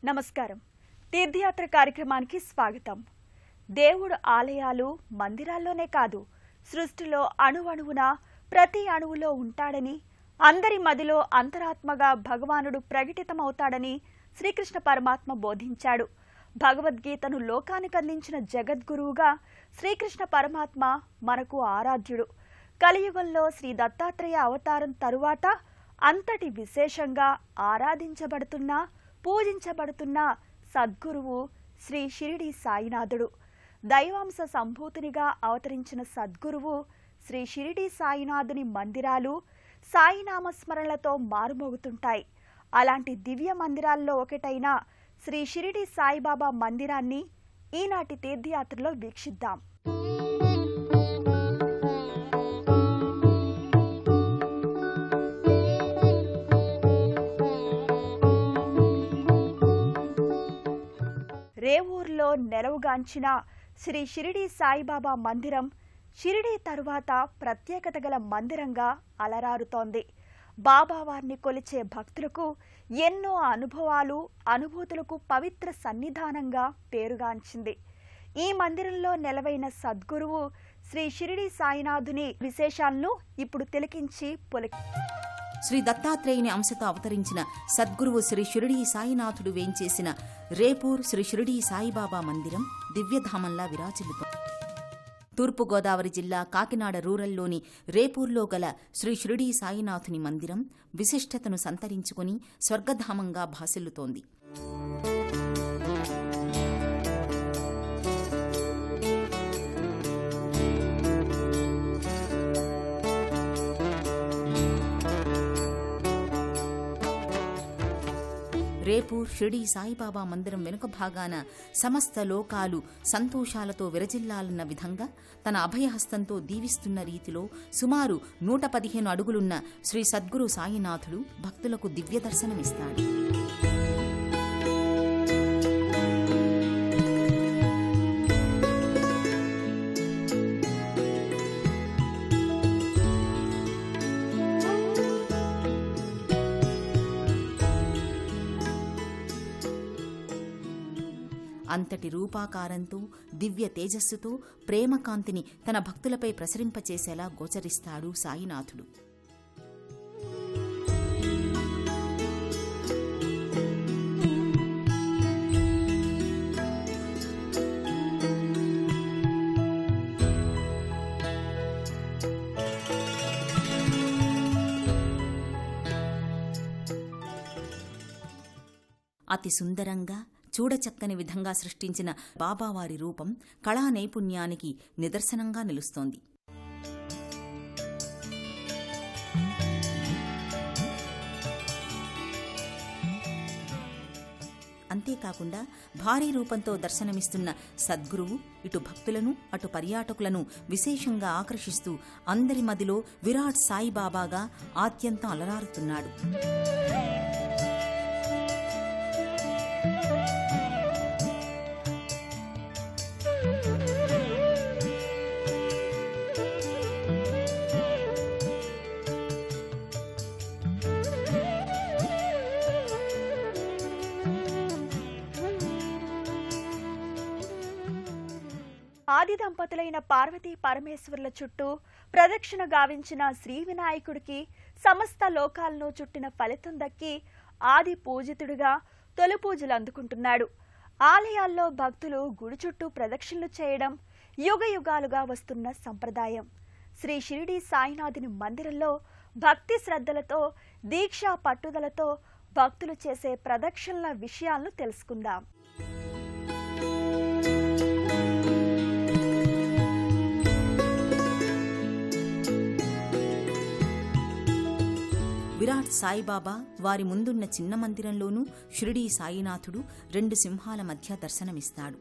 నమస్కారం. తీర్థయాత్ర కార్యక్రమానికి స్వాగతం. దేవుడు ఆలయాలు మందిరాల్లోనే కాదు, సృష్టిలో అణువణువున ప్రతి అణువులో ఉంటాడని, అందరి మదిలో అంతరాత్మగా భగవానుడు ప్రకటితమవుతాడని శ్రీకృష్ణ పరమాత్మ బోధించాడు. భగవద్గీతను లోకానికి అందించిన జగద్గురువుగా శ్రీకృష్ణ పరమాత్మ మనకు ఆరాధ్యుడు. కలియుగంలో శ్రీ దత్తాత్రేయ అవతారం తరువాత అంతటి విశేషంగా ఆరాధించబడుతున్న, పూజించబడుతున్న సద్గురువు శ్రీ షిరిడి సాయినాథుడు. దైవాంశ సంభూతునిగా అవతరించిన సద్గురువు శ్రీ షిరిడి సాయినాథుని మందిరాలు సాయినామస్మరణలతో మారుమోగుతుంటాయి. అలాంటి దివ్య మందిరాల్లో ఒకటైన శ్రీ షిరిడి సాయిబాబా మందిరాన్ని ఈనాటి తీర్థయాత్రలో వీక్షిద్దాం. రేవూర్లో నెలవుగాంచిన శ్రీ షిరిడి సాయిబాబా మందిరం షిరిడి తరువాత ప్రత్యేకత గల మందిరంగా అలరారుతోంది. బాబావారిని కొలిచే భక్తులకు ఎన్నో అనుభవాలు, అనుభూతులకు పవిత్ర సన్నిధానంగా పేరుగాంచింది. ఈ మందిరంలో నెలవైన సద్గురువు శ్రీ షిరిడి సాయినాథుని విశేషాలను ఇప్పుడు తిలకించి శ్రీ దత్తాత్రేయుని అంశతో అవతరించిన సద్గురువు శ్రీ షిరిడి సాయినాథుడు వేంచేసిన రేపూర్ శ్రీ షిరిడి సాయిబాబా మందిరం దివ్యధామంలా విరాజిల్లుతోంది. తూర్పుగోదావరి జిల్లా కాకినాడ రూరల్లోని రేపూర్లో గల శ్రీ షిరిడి సాయినాథుని మందిరం విశిష్టతను సంతరించుకుని స్వర్గధామంగా భాసిల్లుతోంది. రేపూర్ షిరిడి సాయిబాబా మందిరం వెనుక భాగాన సమస్త లోకాలు సంతోషాలతో విరజిల్లాలన్న విధంగా తన అభయహస్తంతో దీవిస్తున్న రీతిలో సుమారు 115 అడుగులున్న శ్రీ సద్గురు సాయినాథుడు భక్తులకు దివ్య దర్శనమిస్తాడు. అంతటి రూపాకారంతో, దివ్య తేజస్సుతో ప్రేమకాంతిని తన భక్తులపై ప్రసరింపచేసేలా గోచరిస్తాడు సాయినాథుడు. అతి సుందరంగా, చూడచక్కని విధంగా సృష్టించిన బాబావారి రూపం కళా నైపుణ్యానికి నిదర్శనంగా నిలుస్తోంది. అంతేకాకుండా భారీ రూపంతో దర్శనమిస్తున్న సద్గురువు ఇటు భక్తులను, అటు పర్యాటకులను విశేషంగా ఆకర్షిస్తూ అందరి మదిలో విరాట్ సాయిబాబాగా ఆద్యంతం అలరారుతున్నాడు. ఆది దంపతులైన పార్వతీ పరమేశ్వరుల చుట్టూ ప్రదక్షిణ గావించిన శ్రీ వినాయకుడికి సమస్త లోకాలను చుట్టిన ఫలితం దక్కి ఆది పూజితుడిగా తొలి పూజలు అందుకుంటున్నాడు. ఆలయాల్లో భక్తులు గుడి చుట్టూ ప్రదక్షిణలు చేయడం యుగ యుగాలుగా వస్తున్న సంప్రదాయం. శ్రీ షిరిడి సాయినాథుని మందిరంలో భక్తి శ్రద్ధలతో, దీక్షా పట్టుదలతో భక్తులు చేసే ప్రదక్షిణల విషయాలను తెలుసుకుందాం. విరాట్ సాయిబాబా వారి ముందున్న చిన్న మందిరంలోనూ షిరిడి సాయినాథుడు 2 సింహాల మధ్య దర్శనమిస్తాడు.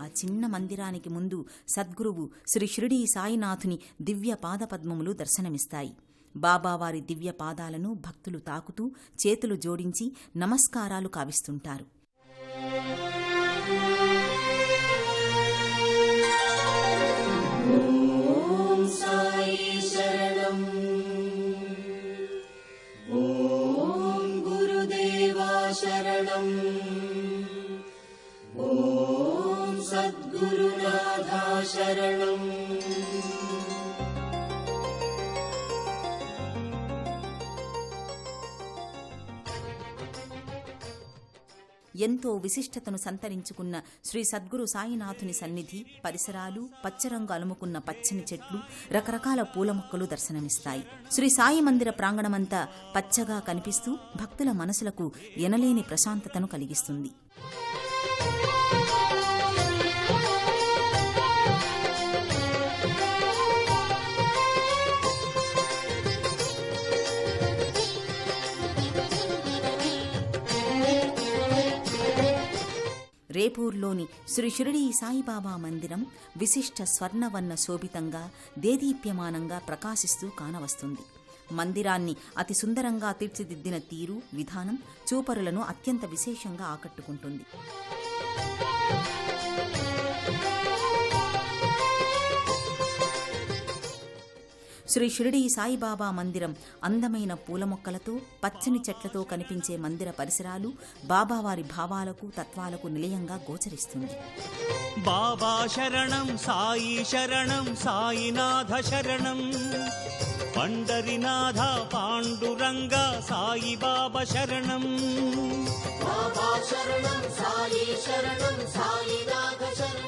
ఆ చిన్న మందిరానికి ముందు సద్గురువు శ్రీ షిరిడి సాయినాథుని దివ్య పాదపద్మములు దర్శనమిస్తాయి. బాబావారి దివ్య పాదాలను భక్తులు తాకుతూ చేతులు జోడించి నమస్కారాలు కావిస్తుంటారు. शरणं ఎంతో విశిష్టతను సంతరించుకున్న శ్రీ సద్గురు సాయినాథుని సన్నిధి పరిసరాలు పచ్చరంగు అలుముకున్న పచ్చని చెట్లు రకరకాల పూల మొక్కలు దర్శనమిస్తాయి. శ్రీ సాయి మందిర ప్రాంగణమంతా పచ్చగా కనిపిస్తూ భక్తుల మనసులకు ఎనలేని ప్రశాంతతను కలిగిస్తుంది. రేపూర్లోని శ్రీ షిరిడీ సాయిబాబా మందిరం విశిష్ట స్వర్ణవర్ణ శోభితంగా దేదీప్యమానంగా ప్రకాశిస్తూ కానవస్తుంది. మందిరాన్ని అతి సుందరంగా తీర్చిదిద్దిన తీరు విధానం చూపరులను అత్యంత విశేషంగా ఆకట్టుకుంటుంది. శ్రీ షిరిడీ సాయిబాబా మందిరం అందమైన పూల మొక్కలతో పచ్చని చెట్లతో కనిపించే మందిర పరిసరాలు బాబావారి భావాలకు తత్వాలకు నిలయంగా గోచరిస్తుంది. బాబా శరణం సాయి శరణం సాయినాథ శరణం పండరినాథ పాండురంగ సాయి బాబా శరణం బాబా శరణం సాయి శరణం సాయినాథ శరణం.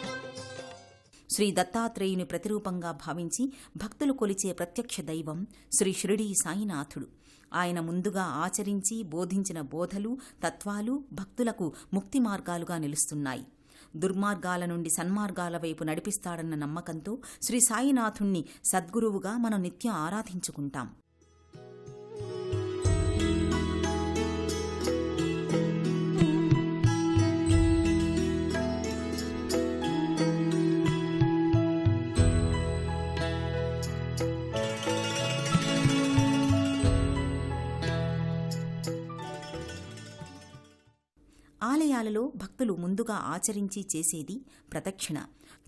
శ్రీ దత్తాత్రేయుని ప్రతిరూపంగా భావించి భక్తులు కొలిచే ప్రత్యక్ష దైవం శ్రీ షిరిడీ సాయినాథుడు. ఆయన ముందుగా ఆచరించి బోధించిన బోధలు తత్వాలు భక్తులకు ముక్తి మార్గాలుగా నిలుస్తున్నాయి. దుర్మార్గాల నుండి సన్మార్గాల వైపు నడిపిస్తాడన్న నమ్మకంతో శ్రీ సాయినాథుణ్ణి సద్గురువుగా మనం నిత్యం ఆరాధించుకుంటాం. ఆలయాలలో భక్తులు ముందుగా ఆచరించి చేసేది ప్రదక్షిణ.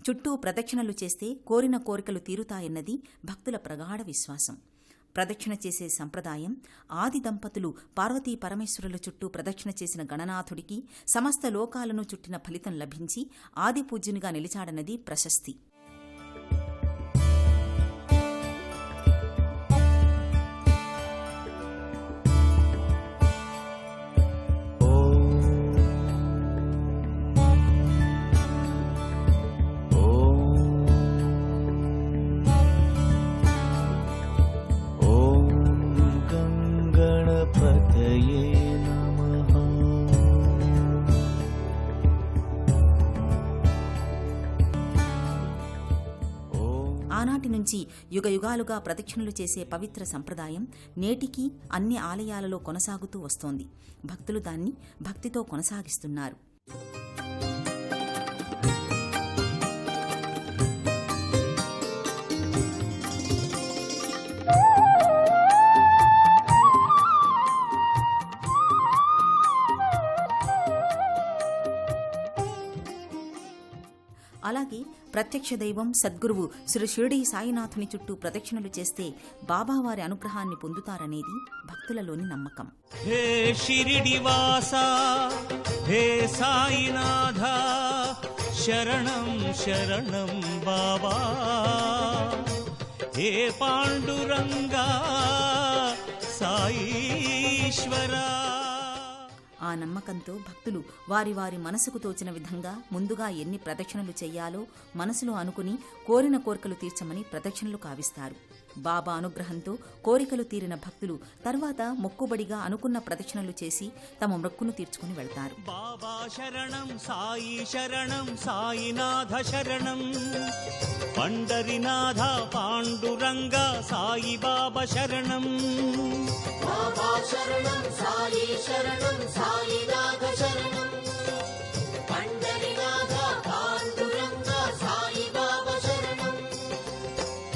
చుట్టూ ప్రదక్షిణలు చేస్తే కోరిన కోరికలు తీరుతాయన్నది భక్తుల ప్రగాఢ విశ్వాసం. ప్రదక్షిణ చేసే సంప్రదాయం ఆది దంపతులు పార్వతీ పరమేశ్వరుల చుట్టూ ప్రదక్షిణ చేసిన గణనాథుడికి సమస్త లోకాలను చుట్టిన ఫలితం లభించి ఆది పూజ్యునిగా నిలిచాడన్నది ప్రశస్తి. ఆనాటి నుంచి యుగయుగాలుగా ప్రదక్షిణలు చేసే పవిత్ర సంప్రదాయం నేటికీ అన్ని ఆలయాలలో కొనసాగుతూ వస్తోంది. భక్తులు దాన్ని భక్తితో కొనసాగిస్తున్నారు. అలాగే ప్రత్యక్ష దైవం సద్గురువు శ్రీ షిరిడీ సాయినాథుని చుట్టూ ప్రదక్షిణలు చేస్తే బాబావారి అనుగ్రహాన్ని పొందుతారనేది భక్తులలోని నమ్మకం. హే షిరిడి వాసా హే సాయినాథ శరణం శరణం బాబా హే పాండురంగా సాయీశ్వరా. ఆ నమ్మకంతో భక్తులు వారి వారి మనసుకు తోచిన విధంగా ముందుగా ఎన్ని ప్రదక్షిణలు చెయ్యాలో మనసులో అనుకుని కోరిన కోరికలు తీర్చమని ప్రదక్షిణలు కావిస్తారు. బాబా అనుగ్రహంతో కోరికలు తీరిన భక్తులు తర్వాత మొక్కుబడిగా అనుకున్న ప్రదక్షిణలు చేసి తమ మొక్కును తీర్చుకుని వెళ్తారు. బాబా శరణం సాయి శరణం సాయినాథ శరణం పండరినాథ పాండురంగ సాయి బాబా శరణం బాబా శరణం సాయి శరణం సాయినాథ శరణం పండరినాథ పాండురంగ సాయి బాబా శరణం.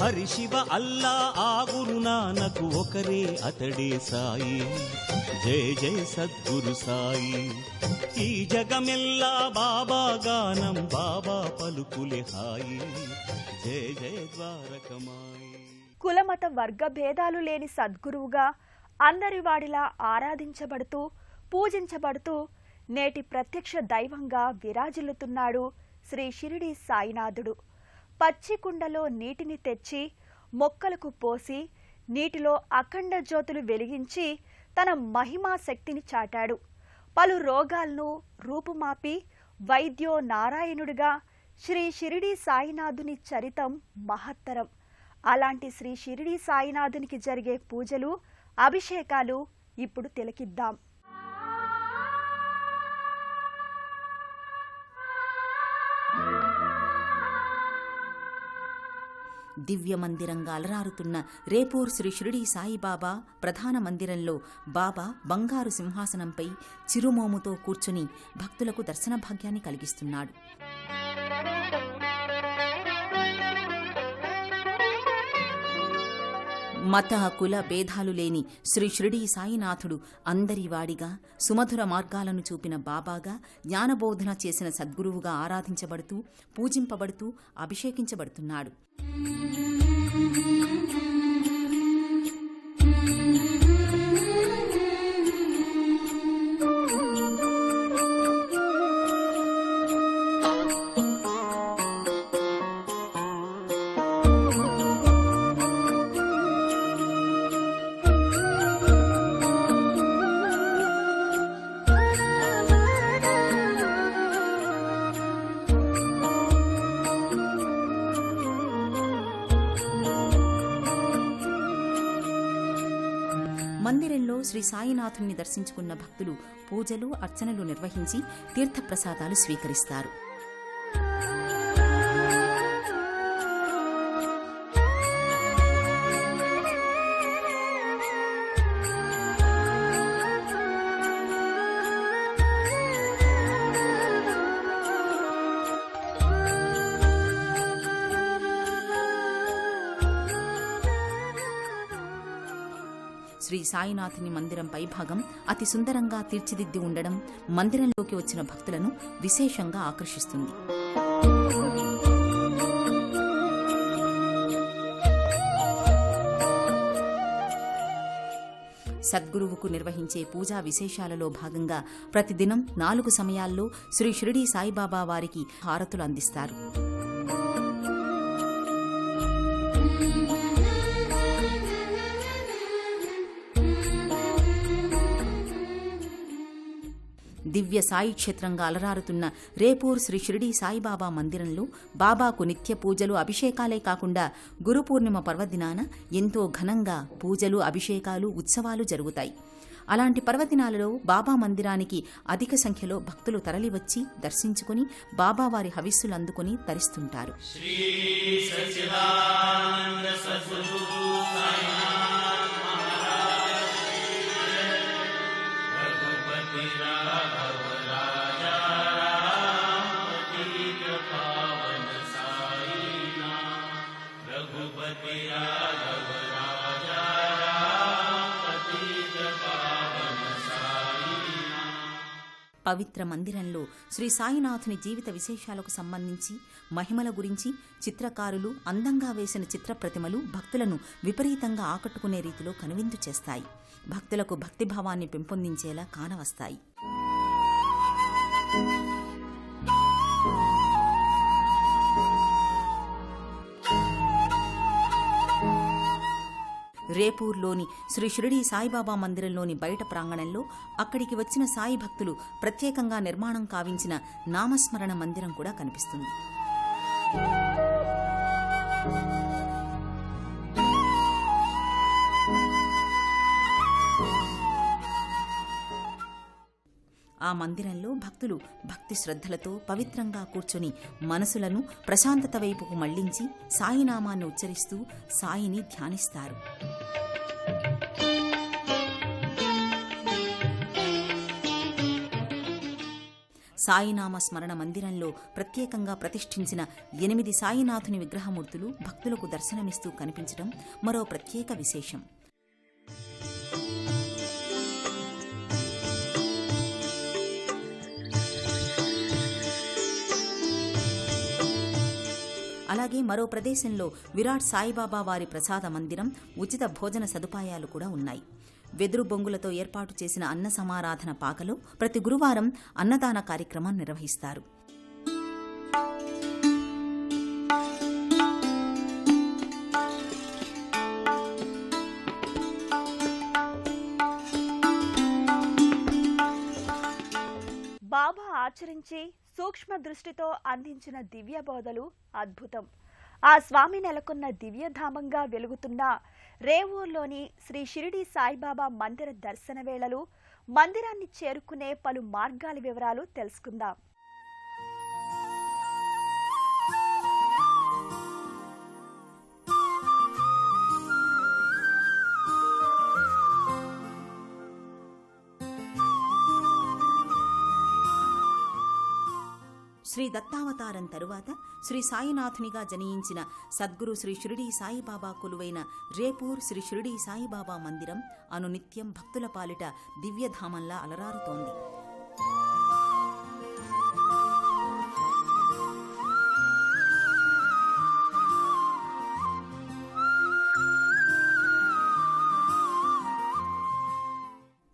హరి శివ అల్లా ఆ గురునానకు ఒకరే అతడే సాయి. జయ జయ సద్గురు సాయి. ఈ జగమెల్లా బాబా గానం బాబా పలుకులే హాయి. జయ జయ ద్వారకమాయి. కులమత వర్గ భేదాలు లేని సద్గురువుగా అందరి వాడిలా ఆరాధించబడుతూ పూజించబడుతూ నేటి ప్రత్యక్ష దైవంగా విరాజిల్లుతున్నాడు శ్రీ షిరిడీ సాయినాథుడు. పచ్చి కుండలో నీటిని తెచ్చి మొక్కలకు పోసి నీటిలో అఖండ జ్యోతులు వెలిగించి తన మహిమా శక్తిని చాటాడు. పలు రోగాలను రూపుమాపి వైద్యో నారాయణుడిగా శ్రీ షిరిడీ సాయినాథుని చరితం మహత్తరం. అలాంటి శ్రీ షిరిడీ సాయినాథునికి జరిగే పూజలు, అభిషేకాలు ఇప్పుడు తిలకిద్దాం. దివ్య మందిరంగా అలరారుతున్న రేపూర్ శ్రీ షిరిడీ సాయిబాబా ప్రధాన మందిరంలో బాబా బంగారు సింహాసనంపై చిరుమోముతో కూర్చుని భక్తులకు దర్శన భాగ్యాన్ని కలిగిస్తున్నాడు. మత కుల భేదాలు లేని శ్రీ షిరిడీ సాయినాథుడు అందరివాడిగా సుమధుర మార్గాలను చూపిన బాబాగా జ్ఞానబోధన చేసిన సద్గురువుగా ఆరాధించబడుతూ పూజింపబడుతూ అభిషేకించబడుతున్నాడు. మందిరంలో శ్రీ సాయినాథుని దర్శించుకున్న భక్తులు పూజలు, అర్చనలు నిర్వహించి తీర్థప్రసాదాలు స్వీకరిస్తారు. శ్రీ సాయినాథుని మందిరం పైభాగం అతి సుందరంగా తీర్చిదిద్ది ఉండడం మందిరంలోకి వచ్చిన భక్తులను విశేషంగా ఆకర్షిస్తుంది. సద్గురువుకు నిర్వహించే పూజా విశేషాలలో భాగంగా ప్రతిదినం 4 సమయాల్లో శ్రీ షిరిడీ సాయిబాబా వారికి హారతులు అందిస్తారు. దివ్య సాయి క్షేత్రంగా అలరారుతున్న రేపూర్ శ్రీ షిరిడీ సాయిబాబా మందిరంలో బాబాకు నిత్య పూజలు, అభిషేకాలే కాకుండా గురు పూర్ణిమ పర్వదినాన ఎంతో ఘనంగా పూజలు, అభిషేకాలు, ఉత్సవాలు జరుగుతాయి. అలాంటి పర్వదినాలలో బాబా మందిరానికి అధిక సంఖ్యలో భక్తులు తరలివచ్చి దర్శించుకుని బాబావారి హవిస్సులు అందుకుని తరిస్తుంటారు. పవిత్ర మందిరంలో శ్రీ సాయినాథుని జీవిత విశేషాలకు సంబంధించి మహిమల గురించి చిత్రకారులు అందంగా వేసిన చిత్ర ప్రతిమలు భక్తులను విపరీతంగా ఆకట్టుకునే రీతిలో కనువిందు చేస్తాయి. భక్తులకు భక్తిభావాన్ని పెంపొందించేలా కానవస్తాయి. రేపూర్లోని శ్రీ షిరిడీ సాయిబాబా మందిరంలోని బయట ప్రాంగణంలో అక్కడికి వచ్చిన సాయి భక్తులు ప్రత్యేకంగా నిర్మాణం కావించిన నామస్మరణ మందిరం కూడా కనిపిస్తుంది. ఆ మందిరంలో భక్తులు భక్తి శ్రద్ధలతో పవిత్రంగా కూర్చొని మనసులను ప్రశాంతత వైపుకు మళ్లించి సాయినామాన్ని ఉచ్చరిస్తూ సాయిని ధ్యానిస్తారు. సాయినామ స్మరణ మందిరంలో ప్రత్యేకంగా ప్రతిష్ఠించిన 8 సాయినాథుని విగ్రహమూర్తులు భక్తులకు దర్శనమిస్తూ కనిపించడం మరో ప్రత్యేక విశేషం. అలాగే మరో ప్రదేశంలో విరాట్ సాయిబాబా వారి ప్రసాద మందిరం, ఉచిత భోజన సదుపాయాలు కూడా ఉన్నాయి. వెదురు బొంగులతో ఏర్పాటు చేసిన అన్న సమారాధన పాకలో ప్రతి గురువారం అన్నదాన కార్యక్రమం నిర్వహిస్తారు. ఆచరించి సూక్ష్మ దృష్టితో అందించిన దివ్య బోధలు అద్భుతం. ఆ స్వామి నెలకొన్న దివ్యధామంగా వెలుగుతున్న రేవూర్లోని శ్రీ షిరిడి సాయిబాబా మందిర దర్శన వేళలు, మందిరాన్ని చేరుకునే పలు మార్గాల వివరాలు తెలుసుకుందాం. శ్రీ దత్తావతారం తరువాత శ్రీ సాయినాథునిగా జనించిన సద్గురు శ్రీ షిరిడి సాయిబాబా కొలువైన రేపూర్ శ్రీ షిరిడి సాయిబాబా మందిరం అనునిత్యం భక్తుల పాలిట దివ్యధామంలా అలరారుతోంది.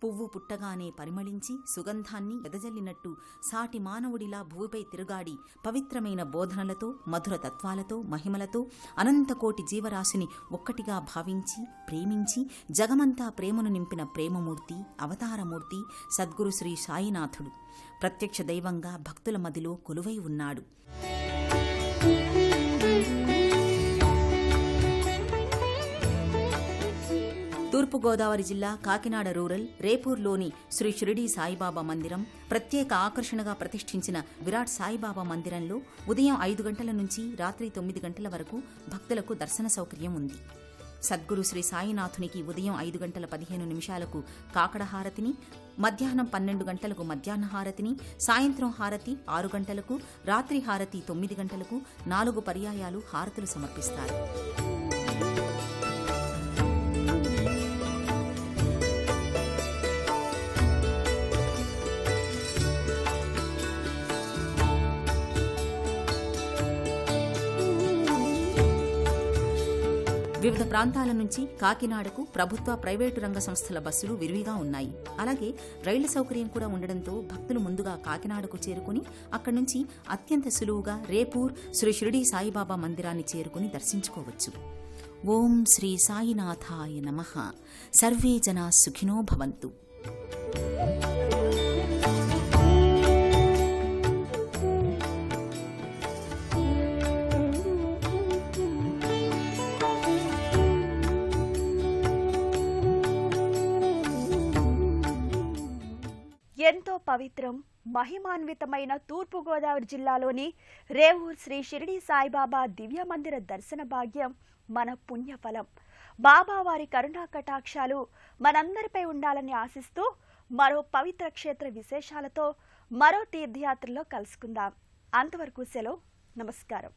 పువ్వు పుట్టగానే పరిమళించి సుగంధాన్ని వెదజల్లినట్టు సాటి మానవుడిలా భూమిపై తిరుగాడి పవిత్రమైన బోధనలతో, మధుర తత్వాలతో, మహిమలతో అనంతకోటి జీవరాశిని ఒక్కటిగా భావించి ప్రేమించి జగమంతా ప్రేమను నింపిన ప్రేమమూర్తి, అవతారమూర్తి సద్గురు శ్రీ సాయినాథుడు ప్రత్యక్ష దైవంగా భక్తుల మదిలో కొలువై ఉన్నాడు. తూర్పుగోదావరి జిల్లా కాకినాడ రూరల్ రేపూర్లోని శ్రీ షిరిడి సాయిబాబా మందిరం ప్రత్యేక ఆకర్షణగా ప్రతిష్ఠించిన విరాట్ సాయిబాబా మందిరంలో ఉదయం 5 గంటల నుంచి రాత్రి 9 గంటల వరకు భక్తులకు దర్శన సౌకర్యం ఉంది. సద్గురు శ్రీ సాయినాథునికి ఉదయం 5 గంటల 15 నిమిషాలకు కాకడ హారతిని, మధ్యాహ్నం 12 గంటలకు మధ్యాహ్న హారతిని, సాయంత్రం హారతి 6 గంటలకు, రాత్రి హారతి 9 గంటలకు 4 పర్యాయాలు హారతులు సమర్పిస్తారు. వివిధ ప్రాంతాల నుంచి కాకినాడకు ప్రభుత్వ, ప్రైవేటు రంగ సంస్థల బస్సులు విరివిగా ఉన్నాయి. అలాగే రైళ్ల సౌకర్యం కూడా ఉండడంతో భక్తులు ముందుగా కాకినాడకు చేరుకుని అక్కడి నుంచి అత్యంత సులువుగా రేపూర్ శ్రీ షిరిడి సాయిబాబా మందిరాన్ని చేరుకుని దర్శించుకోవచ్చు. ఓం శ్రీ సాయినాథాయ నమః. సర్వే జనా సుఖినో భవంతు. ఎంతో పవిత్రం, మహిమాన్వితమైన తూర్పుగోదావరి జిల్లాలోని రేవూర్ శ్రీ షిరిడి సాయిబాబా దివ్య మందిర దర్శన భాగ్యం మన పుణ్యఫలం. బాబా వారి కరుణా కటాక్షాలు మనందరిపై ఉండాలని ఆశిస్తూ మరో పవిత్ర క్షేత్ర విశేషాలతో మరో తీర్థయాత్రలో కలుసుకుందాం. అంతవరకు సెలవు. నమస్కారం.